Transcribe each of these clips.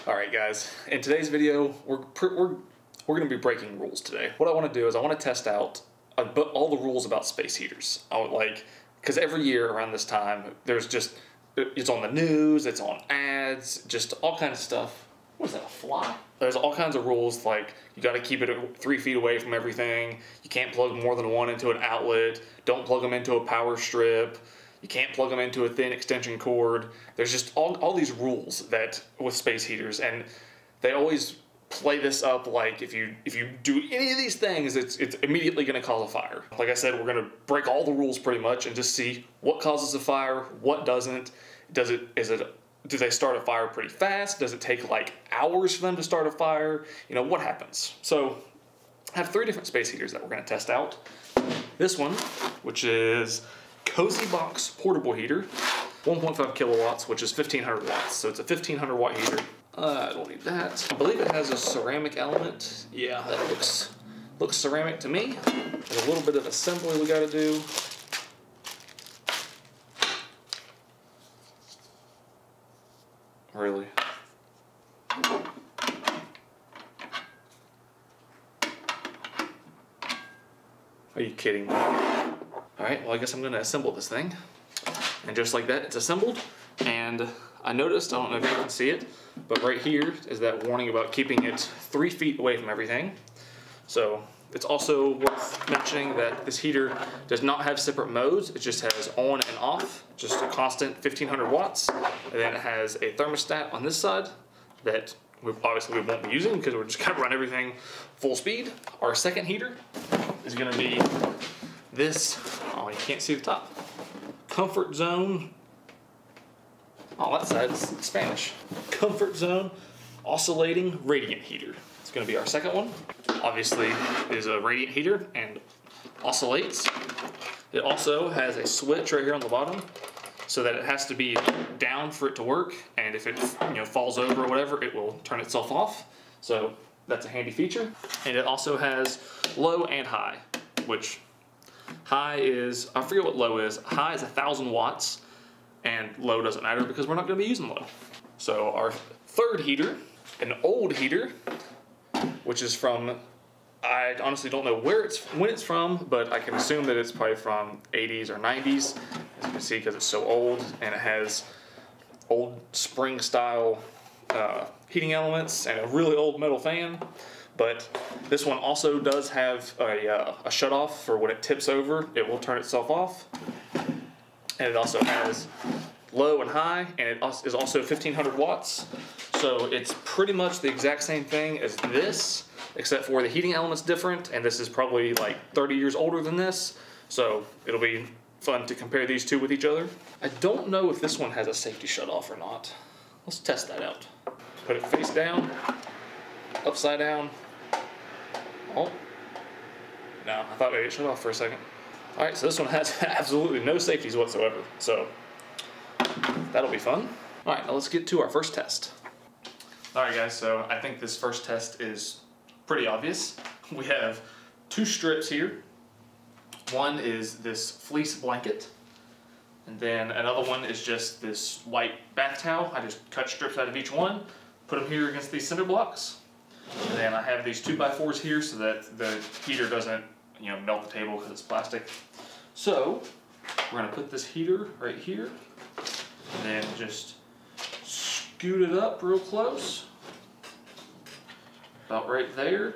Alright guys, in today's video, we're going to be breaking rules today. What I want to do is I want to test out all the rules about space heaters. Because every year around this time, it's on the news, it's on ads, just all kinds of stuff. What is that, a fly? There's all kinds of rules, like you got to keep it 3 feet away from everything, you can't plug more than one into an outlet, don't plug them into a power strip, you can't plug them into a thin extension cord. There's just all these rules that with space heaters, and they always play this up like if you do any of these things, it's immediately going to cause a fire. Like I said, we're going to break all the rules pretty much and just see what causes a fire, what doesn't. Do they start a fire pretty fast? Does it take like hours for them to start a fire? You know, what happens? So I have 3 different space heaters that we're going to test out. This one, which is Cozy Box portable heater, 1.5 kilowatts, which is 1500 watts. So it's a 1500 watt heater. I don't need that. I believe it has a ceramic element. Yeah, that looks ceramic to me. There's a little bit of assembly we got to do. Really? Are you kidding me? Alright, well I guess I'm going to assemble this thing. And just like that, it's assembled. And I noticed, I don't know if you can see it, but right here is that warning about keeping it 3 feet away from everything. So it's also worth mentioning that this heater does not have separate modes. It just has on and off, just a constant 1500 watts. And then it has a thermostat on this side that obviously we won't be using because we're just going to run everything full speed. Our second heater is going to be this, oh, you can't see the top, Comfort Zone. Oh, that side's Spanish. Comfort Zone Oscillating Radiant Heater. It's going to be our second one. Obviously, it is a radiant heater and oscillates. It also has a switch right here on the bottom, so that it has to be down for it to work. And if it falls over or whatever, it will turn itself off. So that's a handy feature. And it also has low and high, which high is, I forget what low is. High is 1000 watts. And low doesn't matter because we're not going to be using low. So our third heater, an old heater, which is from, I honestly don't know when it's from, but I can assume that it's probably from 80s or 90s, as you can see, because it's so old, and it has old spring style heating elements and a really old metal fan. But this one also does have a shutoff for when it tips over, it will turn itself off. And it also has low and high, and it is also 1500 watts. So it's pretty much the exact same thing as this, except for the heating element's different, and this is probably like 30 years older than this. So it'll be fun to compare these two with each other. I don't know if this one has a safety shutoff or not. Let's test that out. Put it face down, upside down. Oh, no, I thought maybe it shut off for a second. Alright, so this one has absolutely no safeties whatsoever, so that'll be fun. Alright, now let's get to our first test. Alright guys, so I think this first test is pretty obvious. We have 2 strips here. One is this fleece blanket, and then another one is just this white bath towel. I just cut strips out of each one, put them here against these cinder blocks, and then I have these 2x4s here so that the heater doesn't melt the table because it's plastic. So we're going to put this heater right here and then just scoot it up real close, about right there.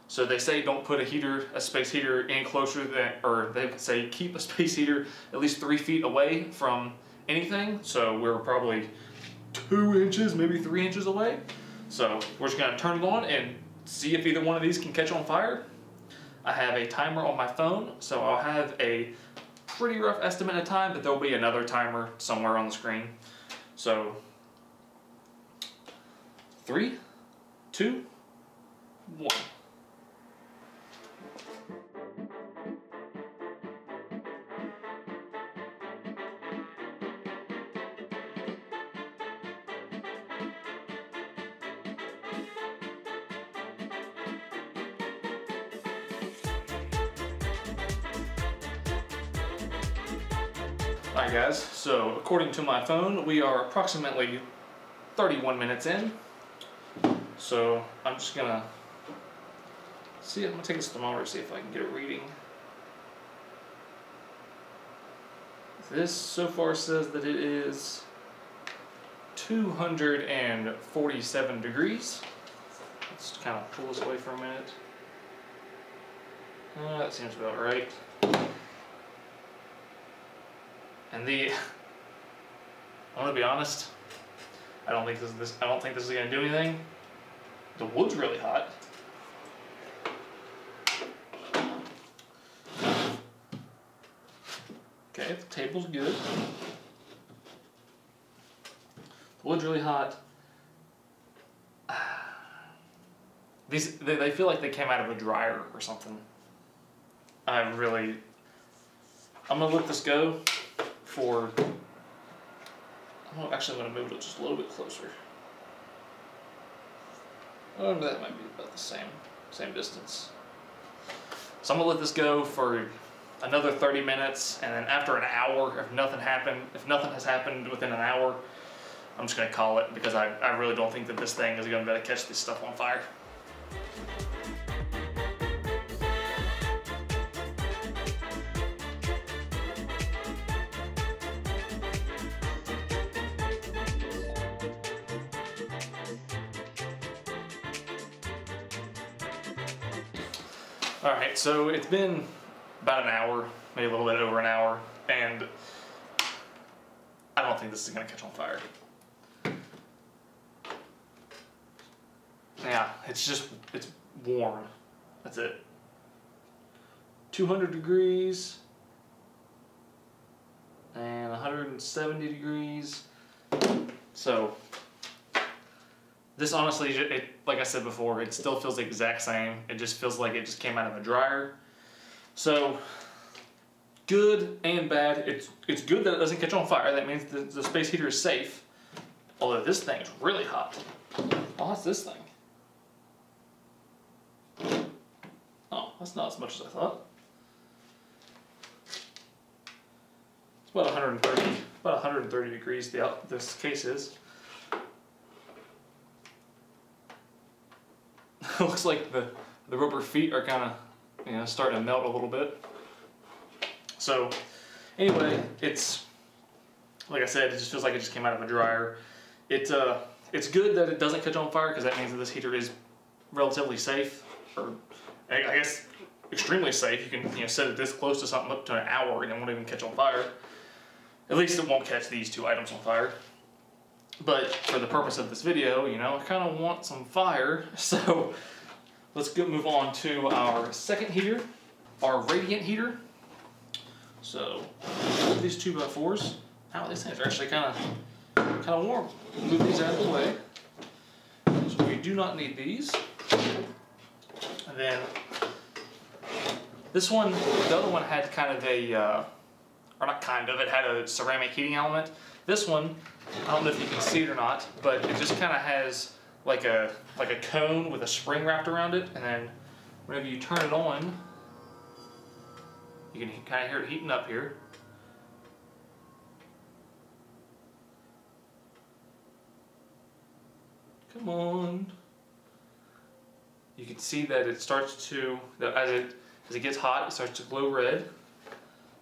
So they say don't put a space heater any closer than, or they say keep a space heater at least 3 feet away from anything. So we're probably 2 inches, maybe 3 inches away. So we're just going to turn it on and see if either one of these can catch on fire. I have a timer on my phone, so I'll have a pretty rough estimate of time, but there'll be another timer somewhere on the screen. So 3, 2, 1. Alright guys, so according to my phone, we are approximately 31 minutes in. So I'm just gonna see. I'm gonna take this thermometer, see if I can get a reading. This so far says that it is 247 degrees. Let's kind of pull this away for a minute. That seems about right. And I'm gonna be honest. I don't think this is gonna do anything. The wood's really hot. Okay, the table's good. The wood's really hot. They feel like they came out of a dryer or something. I'm gonna let this go for, actually I'm gonna move it just a little bit closer. Oh, that might be about the same distance. So I'm gonna let this go for another 30 minutes, and then after an hour, if nothing has happened within an hour, I'm just gonna call it, because I really don't think that this thing is gonna be able to catch this stuff on fire. Alright, so it's been about an hour, maybe a little bit over an hour, and I don't think this is going to catch on fire. Yeah, it's warm. That's it. 200 degrees and 170 degrees. So this honestly, like I said before, it still feels the exact same. It just feels like it just came out of a dryer. So good and bad. It's good that it doesn't catch on fire. That means the space heater is safe. Although this thing is really hot. Oh, what's this thing? Oh, that's not as much as I thought. It's about 130 degrees. This case is. It looks like the rubber feet are kind of starting to melt a little bit. So anyway, it's like I said, it just feels like it just came out of a dryer. It's good that it doesn't catch on fire, because that means that this heater is relatively safe, or I guess extremely safe. You can set it this close to something up to an hour and it won't even catch on fire. At least it won't catch these two items on fire. But for the purpose of this video, I kind of want some fire, so let's move on to our second heater, our radiant heater. So these 2x4s. Ow, these things are actually kind of warm. Move these out of the way. So we do not need these. And then this one, the other one had kind of a, or not kind of, it had a ceramic heating element. This one, I don't know if you can see it or not, but it just kind of has like a cone with a spring wrapped around it, and then whenever you turn it on, you can kind of hear it heating up here. Come on. You can see that it starts to, as it gets hot, it starts to glow red.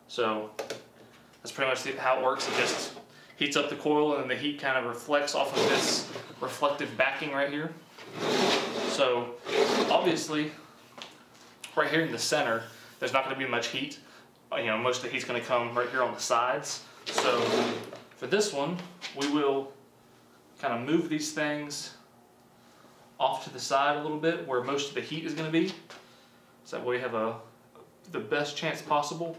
So that's pretty much how it works. It just heats up the coil, and then the heat kind of reflects off of this reflective backing right here. So obviously, right here in the center, there's not going to be much heat. Most of the heat's going to come right here on the sides. So for this one, we will kind of move these things off to the side a little bit, where most of the heat is going to be. So that way we have the best chance possible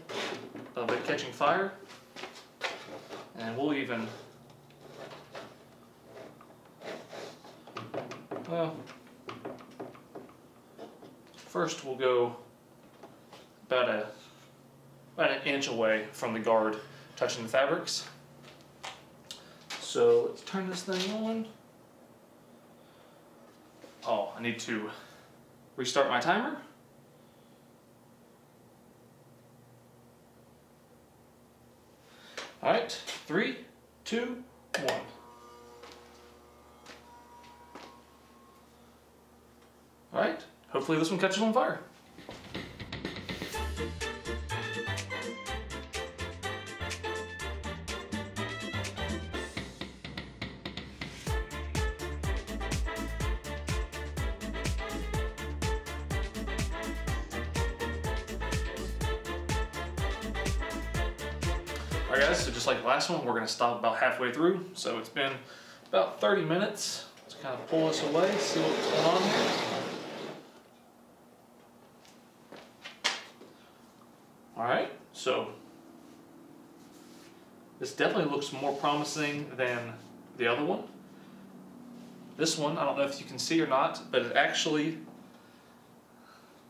of it catching fire. And we'll even, first we'll go about an inch away from the guard, touching the fabrics. So let's turn this thing on. Oh, I need to restart my timer. All right, 3, 2, 1. All right, hopefully this one catches on fire. Alright guys, so just like the last one, we're going to stop about halfway through. So it's been about 30 minutes. Let's kind of pull this away, see what's going on here. Alright, so this definitely looks more promising than the other one. This one, I don't know if you can see or not, but it actually,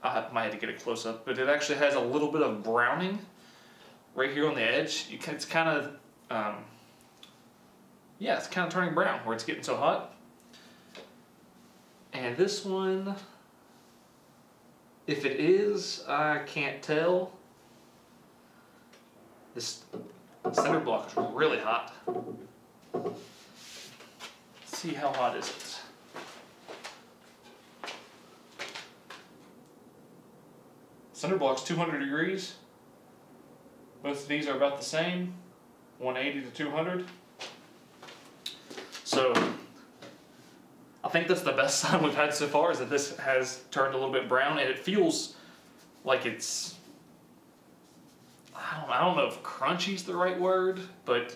I might have to get a close up, but it actually has a little bit of browning right here on the edge. It's kind of, yeah, it's kind of turning brown where it's getting so hot. And this one, if it is, I can't tell. This cinder block is really hot. Let's see, how hot is it? Cinder block's 200 degrees. Both of these are about the same, 180 to 200. So I think that's the best sign we've had so far, is that this has turned a little bit brown, and it feels like it's, I don't know if crunchy is the right word, but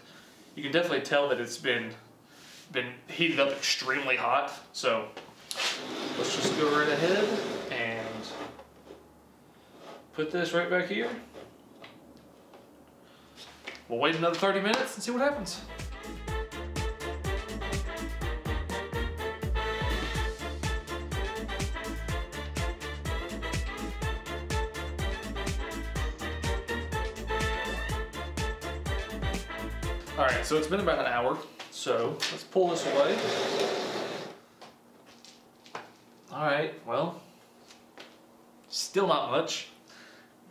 you can definitely tell that it's been heated up extremely hot. So let's just go right ahead and put this right back here. We'll wait another 30 minutes and see what happens. All right, so it's been about an hour, so let's pull this away. All right, well, still not much.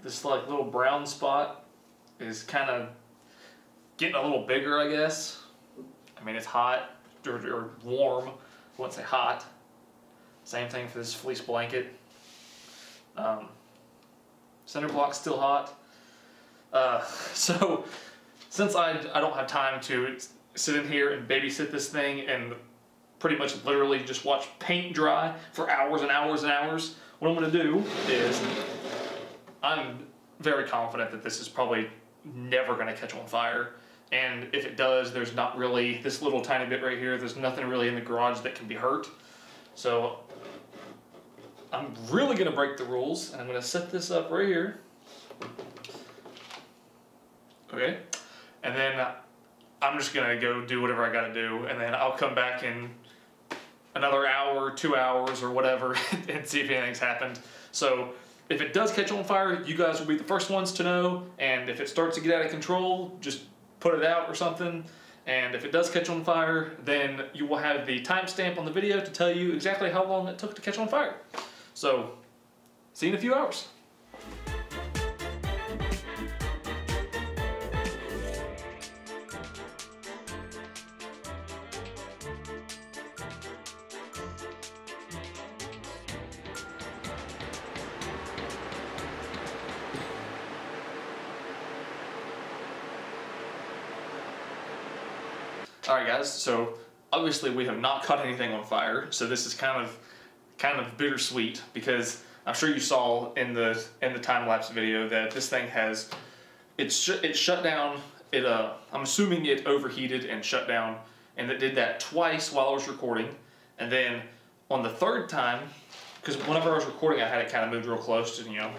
This like little brown spot is kind of getting a little bigger, I guess. I mean, it's hot or warm. I wouldn't say hot. Same thing for this fleece blanket. Cinder block's still hot. So since I don't have time to sit in here and babysit this thing and pretty much literally just watch paint dry for hours and hours and hours, what I'm going to do is, I'm very confident that this is probably never going to catch on fire. And if it does, there's not really, this little tiny bit right here, there's nothing really in the garage that can be hurt. So I'm really going to break the rules, and I'm going to set this up right here. Okay. And then I'm just going to go do whatever I got to do, and then I'll come back in another hour, 2 hours, or whatever, and see if anything's happened. So if it does catch on fire, you guys will be the first ones to know, and if it starts to get out of control, just put it out or something. And if it does catch on fire, then you will have the timestamp on the video to tell you exactly how long it took to catch on fire. So, see you in a few hours. Alright guys, so obviously we have not caught anything on fire, so this is kind of bittersweet, because I'm sure you saw in the time-lapse video that this thing has, it shut down, I'm assuming it overheated and shut down, and it did that twice while I was recording, and then on the third time, because whenever I was recording I had it kind of moved real close to, you know,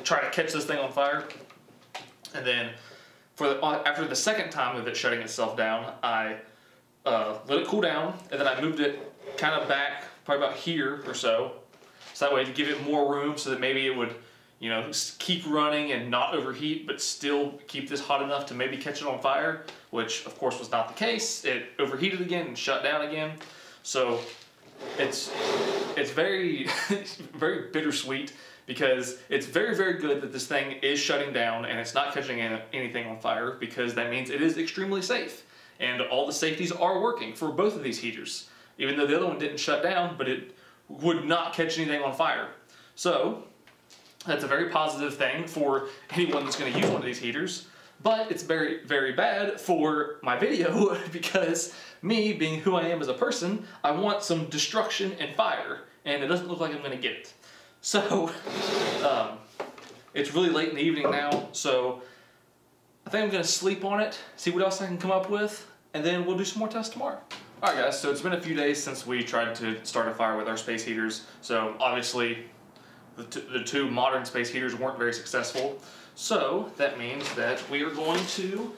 try to catch this thing on fire, and then after the second time of it shutting itself down, I let it cool down, and then I moved it kind of back, probably about here or so. So that way to give it more room so that maybe it would, you know, keep running and not overheat, but still keep this hot enough to maybe catch it on fire, which of course was not the case. It overheated again and shut down again. So it's very, very bittersweet, because it's very, very good that this thing is shutting down and it's not catching anything on fire, because that means it is extremely safe. And all the safeties are working for both of these heaters. Even though the other one didn't shut down, but it would not catch anything on fire. So that's a very positive thing for anyone that's going to use one of these heaters, but it's very, very bad for my video because me being who I am as a person, I want some destruction and fire, and it doesn't look like I'm going to get it. So it's really late in the evening now, so I think I'm going to sleep on it, see what else I can come up with, and then we'll do some more tests tomorrow. Alright guys, so it's been a few days since we tried to start a fire with our space heaters, so obviously the two modern space heaters weren't very successful. So that means that we are going to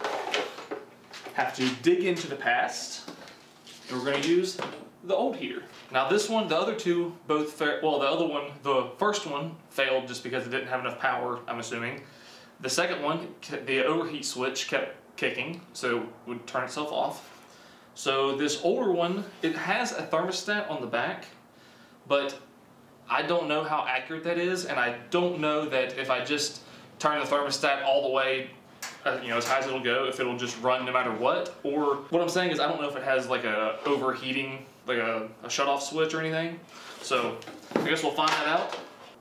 have to dig into the past, and we're going to use the old heater. Now this one, the other two both, the first one failed just because it didn't have enough power, I'm assuming. The second one, the overheat switch kept kicking, so it would turn itself off. So this older one, it has a thermostat on the back, but I don't know how accurate that is, and I don't know that if I just turn the thermostat all the way, as high as it'll go, if it'll just run no matter what. Or what I'm saying is I don't know if it has like a overheating, like a shut-off switch or anything. So I guess we'll find that out.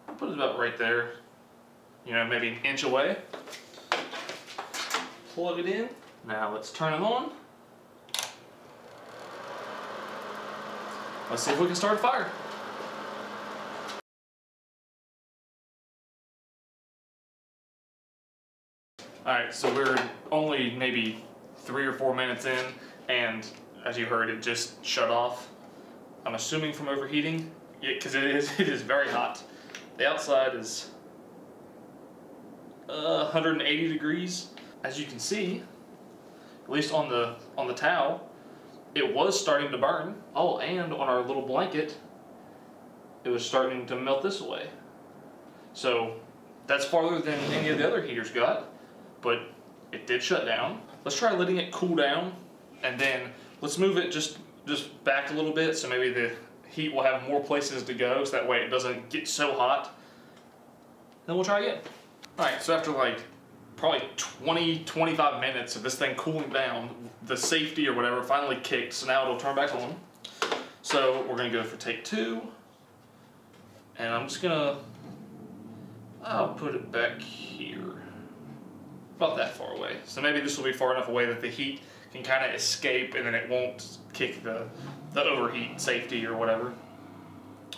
I'll put it about right there, maybe an inch away. Plug it in. Now let's turn it on. Let's see if we can start a fire. Alright, so we're only maybe 3 or 4 minutes in, and as you heard, it just shut off. I'm assuming from overheating, because it is very hot. The outside is 180 degrees. As you can see, at least on the towel, it was starting to burn. Oh, and on our little blanket, it was starting to melt this away. So that's farther than any of the other heaters got, but it did shut down. Let's try letting it cool down, and then let's move it just back a little bit so maybe the heat will have more places to go, so that way it doesn't get so hot. Then we'll try again. All right, so after like probably 20-25 minutes of this thing cooling down, the safety or whatever finally kicked, so now it'll turn back on. So we're gonna go for take 2, and I'm just gonna, I'll put it back here, about that far away. So maybe this will be far enough away that the heat can kind of escape, and then it won't kick the overheat safety or whatever.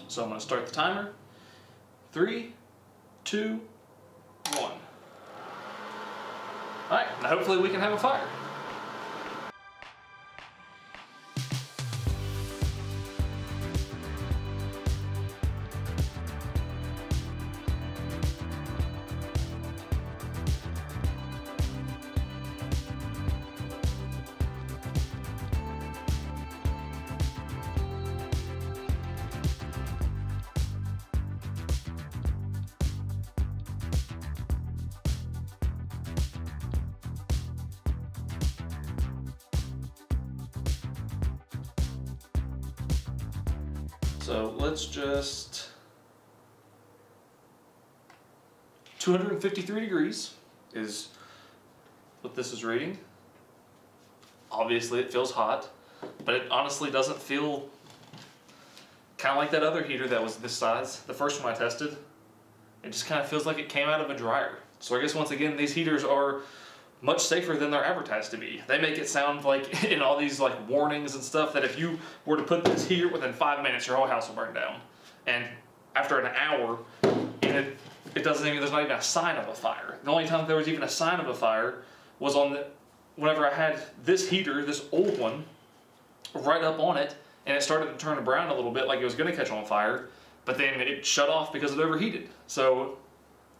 So I'm gonna start the timer. 3, 2, 1. Alright, now hopefully we can have a fire. So let's just, 253 degrees is what this is rating. Obviously it feels hot, but it honestly doesn't feel kind of like that other heater that was this size, the first one I tested. It just kind of feels like it came out of a dryer. So I guess once again, these heaters are much safer than they're advertised to be. They make it sound like in all these like warnings and stuff that if you were to put this here within 5 minutes, your whole house will burn down. And after an hour, and there's not even a sign of a fire. The only time there was even a sign of a fire was whenever I had this heater, this old one, right up on it, and it started to turn brown a little bit like it was gonna catch on fire, but then it shut off because it overheated. So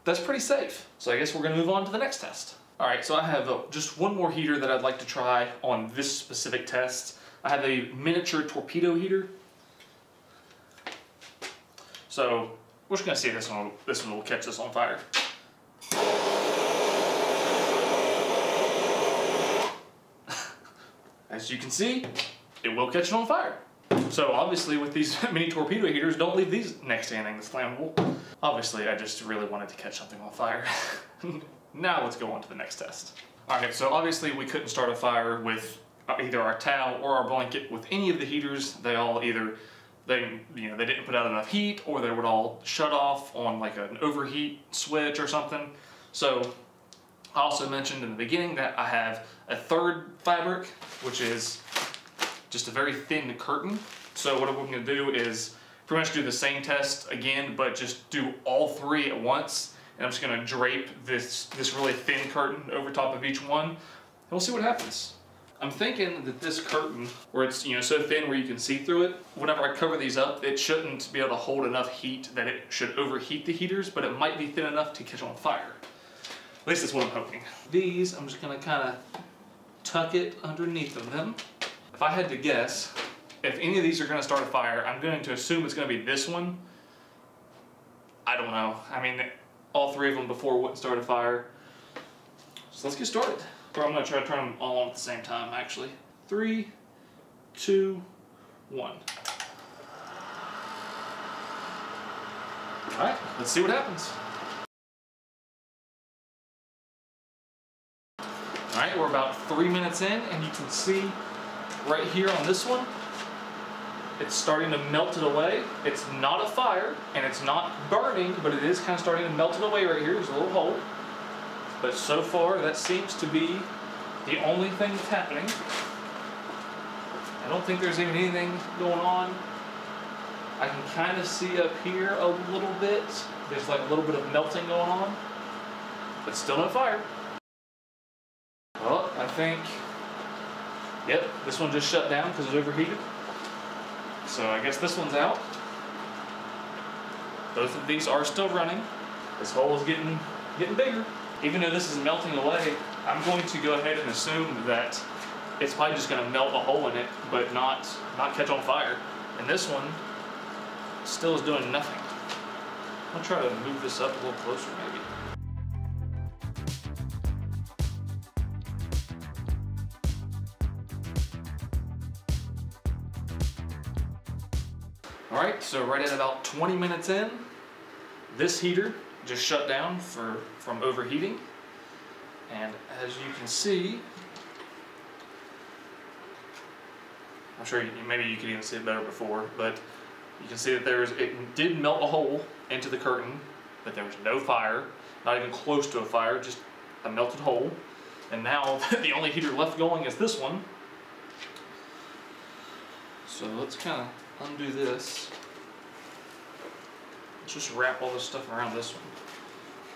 that's pretty safe. So I guess we're gonna move on to the next test. All right, so I have just one more heater that I'd like to try on this specific test. I have a miniature torpedo heater. So we're just gonna see if this one will catch this on fire. As you can see, it will catch it on fire. So obviously with these mini torpedo heaters, don't leave these next to anything that's flammable. Obviously I just really wanted to catch something on fire. Now let's go on to the next test. Alright, so obviously we couldn't start a fire with either our towel or our blanket with any of the heaters. They all either they didn't put out enough heat, or they would all shut off on like an overheat switch or something. So I also mentioned in the beginning that I have a third fabric, which is just a very thin curtain. So what I'm going to do is pretty much do the same test again, but just do all three at once. And I'm just going to drape this really thin curtain over top of each one, and we'll see what happens. I'm thinking that this curtain, where it's so thin where you can see through it, whenever I cover these up, it shouldn't be able to hold enough heat that it should overheat the heaters, but it might be thin enough to catch on fire. At least that's what I'm hoping. These, I'm just gonna kind of tuck it underneath of them. If I had to guess, if any of these are gonna start a fire, I'm going to assume it's gonna be this one. I don't know. I mean, all three of them before wouldn't start a fire. So let's get started. Or I'm gonna try to turn them all on at the same time, actually. 3, 2, 1. All right, let's see what happens. All right, we're about 3 minutes in, and you can see right here on this one, it's starting to melt it away. It's not a fire, and it's not burning, but it is kind of starting to melt it away right here. There's a little hole. But so far, that seems to be the only thing that's happening. I don't think there's even anything going on. I can kind of see up here a little bit. There's like a little bit of melting going on, but still no fire. Well, I think, yep, this one just shut down because it's overheated. So I guess this one's out. Both of these are still running. This hole is getting bigger. Even though this is melting away, I'm going to go ahead and assume that it's probably just going to melt a hole in it, but not catch on fire. And this one still is doing nothing. I'll try to move this up a little closer maybe. All right, so right at about 20 minutes in, this heater just shut down from overheating. And as you can see, I'm sure maybe you could even see it better before, but you can see that it did melt a hole into the curtain, but there was no fire, not even close to a fire, just a melted hole. And now the only heater left going is this one. So let's kind of undo this. Let's just wrap all this stuff around this one.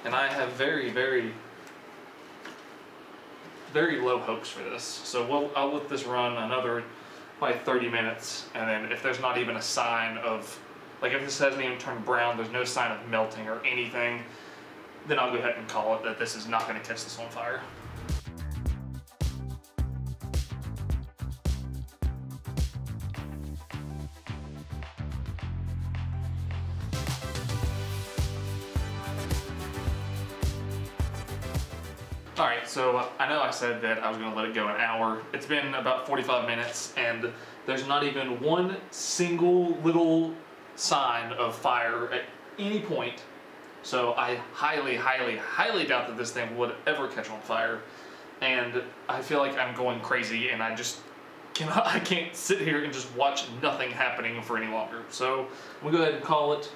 And I have very, very, very low hopes for this. So I'll let this run another probably 30 minutes, and then if there's not even a sign of, like if this hasn't even turned brown, there's no sign of melting or anything, then I'll go ahead and call it that this is not going to catch this on fire. Alright, so I know I said that I was going to let it go an hour. It's been about 45 minutes, and there's not even one single little sign of fire at any point. So I highly, highly, highly doubt that this thing would ever catch on fire. And I feel like I'm going crazy, and I can't sit here and just watch nothing happening for any longer. So I'm going to go ahead and call it.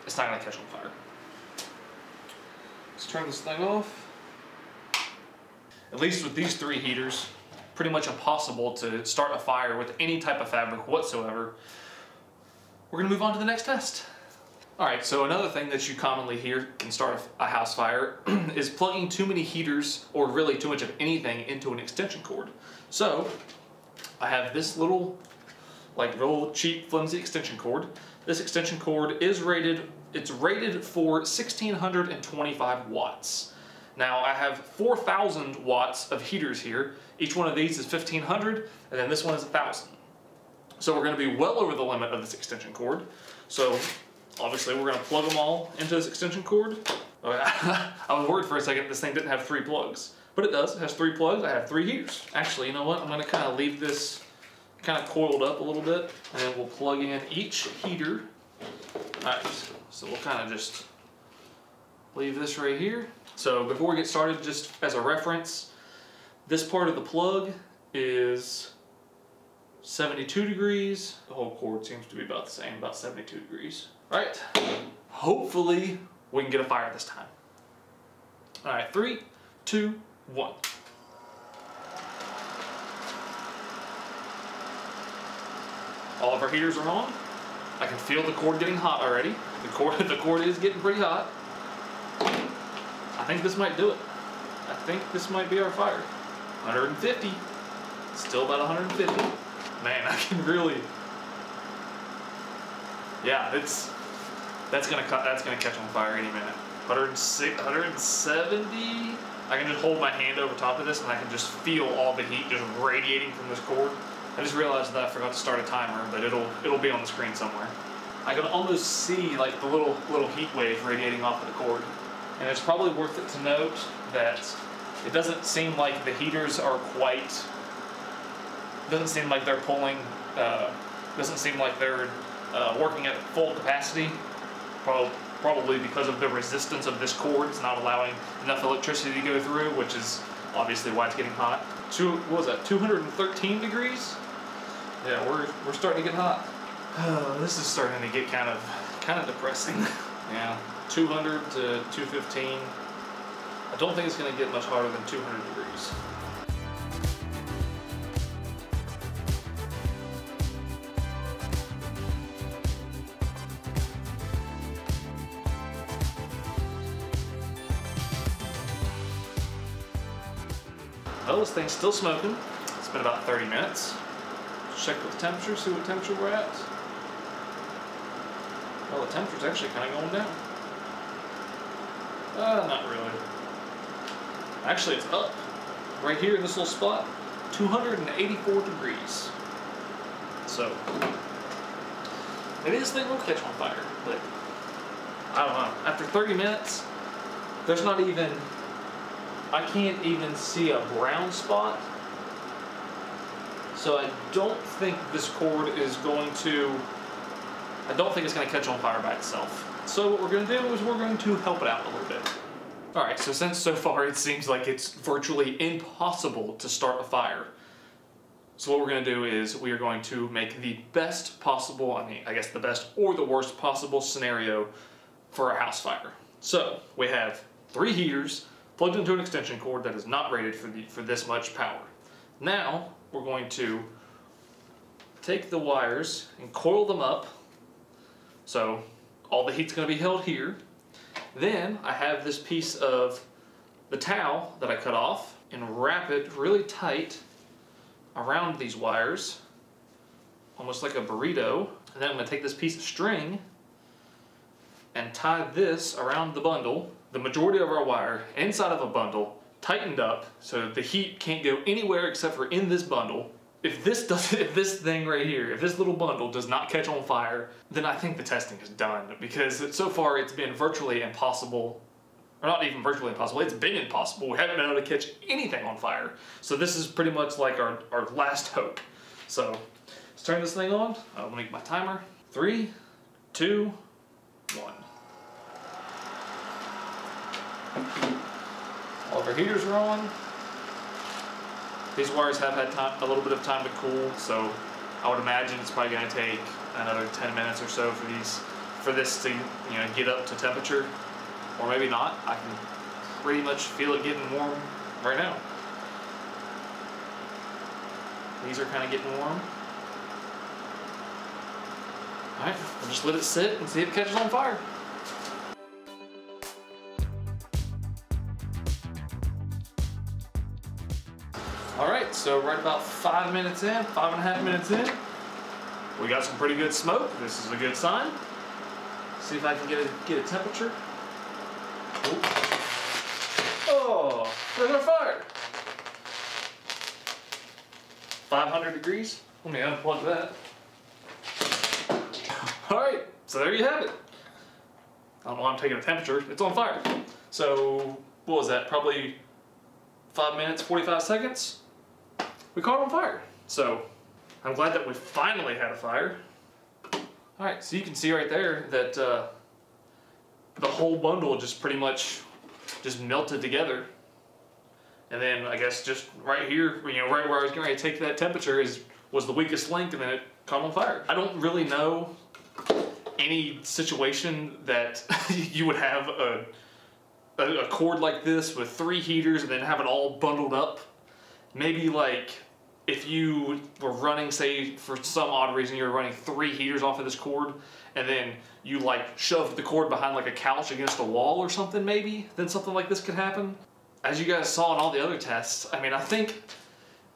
It's not going to catch on fire. Let's turn this thing off. At least with these three heaters, pretty much impossible to start a fire with any type of fabric whatsoever. We're gonna move on to the next test. All right, so another thing that you commonly hear can start a house fire is plugging too many heaters, or really too much of anything, into an extension cord. So I have this little, like real cheap, flimsy extension cord. This extension cord is rated for 1625 watts. Now I have 4,000 watts of heaters here. Each one of these is 1,500, and then this one is 1,000. So we're going to be well over the limit of this extension cord. So obviously we're going to plug them all into this extension cord. I was worried for a second this thing didn't have 3 plugs, but it does. It has 3 plugs. I have 3 heaters. Actually, you know what? I'm going to kind of leave this kind of coiled up a little bit, and then we'll plug in each heater. All right, so we'll kind of just leave this right here. So before we get started, just as a reference, this part of the plug is 72 degrees. The whole cord seems to be about the same, about 72 degrees. All right, hopefully we can get a fire this time. All right, 3, 2, 1. All of our heaters are on. I can feel the cord getting hot already. The cord is getting pretty hot. I think this might do it. I think this might be our fire. 150. Still about 150. Man, I can really. Yeah, that's gonna catch on fire any minute. 106, 170. I can just hold my hand over top of this and I can just feel all the heat just radiating from this cord. I just realized that I forgot to start a timer, but it'll be on the screen somewhere. I can almost see like the little heat wave radiating off of the cord. And it's probably worth it to note that it doesn't seem like the heaters are quite, doesn't seem like they're pulling, doesn't seem like they're working at full capacity. Probably because of the resistance of this cord. It's not allowing enough electricity to go through, which is obviously why it's getting hot. What was that, 213 degrees? Yeah, we're starting to get hot. This is starting to get kind of depressing. Yeah, 200 to 215. I don't think it's going to get much hotter than 200 degrees. Well, this thing's still smoking. It's been about 30 minutes. Let's check the temperature, see what temperature we're at. Well, the temperature's actually kind of going down. Not really. Actually, it's up. Right here in this little spot, 284 degrees. So, maybe this thing will catch on fire, but I don't know. After 30 minutes, there's not even, I can't even see a brown spot. So I don't think this cord is going to, I don't think it's going to catch on fire by itself. So what we're going to do is we're going to help it out a little bit. Alright, so since so far it seems like it's virtually impossible to start a fire, so what we're going to do is we are going to make the best possible, I guess the best or the worst possible scenario for a house fire. So we have 3 heaters plugged into an extension cord that is not rated for this much power. Now we're going to take the wires and coil them up. So all the heat's going to be held here. Then I have this piece of the towel that I cut off and wrap it really tight around these wires, almost like a burrito. And then I'm going to take this piece of string and tie this around the bundle, the majority of our wire inside of a bundle, tightened up so the heat can't go anywhere except for in this bundle. If this thing right here, if this little bundle does not catch on fire, then I think the testing is done, because so far it's been virtually impossible, or not even virtually impossible, it's been impossible. We haven't been able to catch anything on fire. So this is pretty much like our last hope. So let's turn this thing on. I'll make my timer. 3, 2, 1. All of our heaters are on. These wires have had a little bit of time to cool, so I would imagine it's probably going to take another 10 minutes or so for this to get up to temperature, or maybe not. I can pretty much feel it getting warm right now. These are kind of getting warm. All right, we'll just let it sit and see if it catches on fire. Alright, so right about 5 minutes in, 5.5 minutes in, we got some pretty good smoke. This is a good sign. See if I can get a temperature. Oh, there's our fire. 500 degrees. Let me unplug that. Alright, so there you have it. I don't know why I'm taking a temperature. It's on fire. So, what was that? Probably 5 minutes, 45 seconds. We caught it on fire. So I'm glad that we finally had a fire. All right, so you can see right there that the whole bundle just pretty much just melted together. And then I guess just right here, right where I was getting ready to take that temperature is was the weakest link, and then it caught on fire. I don't really know any situation that you would have a cord like this with 3 heaters and then have it all bundled up. Maybe like if you were running, say for some odd reason you were running 3 heaters off of this cord, and then you like shoved the cord behind like a couch against a wall or something, maybe then something like this could happen. As you guys saw in all the other tests, I mean, I think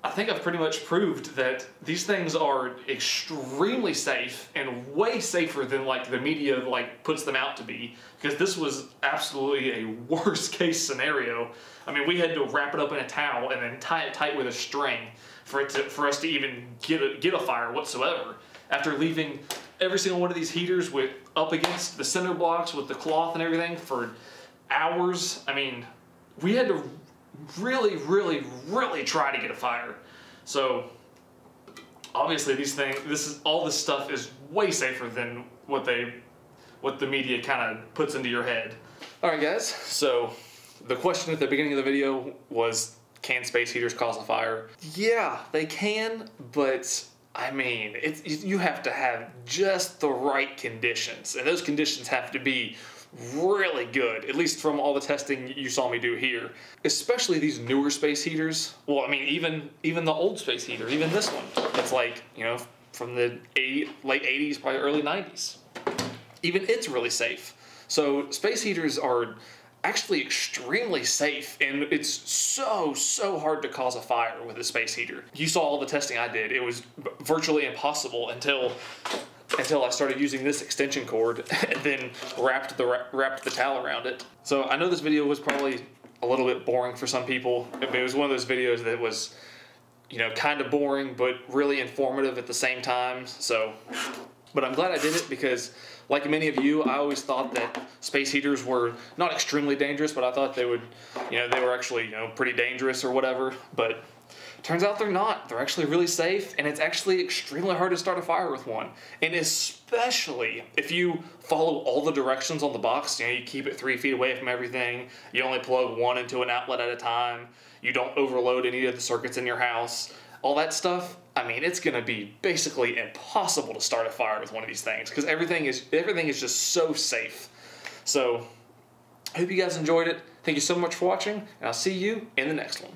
I've pretty much proved that these things are extremely safe and way safer than like the media like puts them out to be, because this was absolutely a worst case scenario. I mean, we had to wrap it up in a towel and then tie it tight with a string for us to even get a fire whatsoever. After leaving every single one of these heaters up against the cinder blocks with the cloth and everything for hours, I mean, we had to really, really, really try to get a fire. So obviously all this stuff is way safer than what the media kind of puts into your head. All right, guys. So the question at the beginning of the video was, can space heaters cause a fire? Yeah, they can, but I mean, you have to have just the right conditions, and those conditions have to be really good, at least from all the testing you saw me do here. Especially these newer space heaters. Well, I mean, even the old space heater, even this one, it's like, you know, from the late 80s, probably early 90s. Even it's really safe. So space heaters are actually extremely safe, and it's so hard to cause a fire with a space heater. You saw all the testing I did. It was virtually impossible until I started using this extension cord and then wrapped the towel around it. So I know this video was probably a little bit boring for some people. It was one of those videos that was, you know, kind of boring but really informative at the same time. But I'm glad I did it, because like many of you, I always thought that space heaters were not extremely dangerous, but I thought they would, you know, they were actually, you know, pretty dangerous or whatever. But turns out they're not. They're actually really safe, and it's actually extremely hard to start a fire with one. And especially if you follow all the directions on the box, you know, you keep it 3 feet away from everything, you only plug one into an outlet at a time, you don't overload any of the circuits in your house, all that stuff. I mean, it's gonna be basically impossible to start a fire with one of these things, because everything is just so safe. So I hope you guys enjoyed it. Thank you so much for watching, and I'll see you in the next one.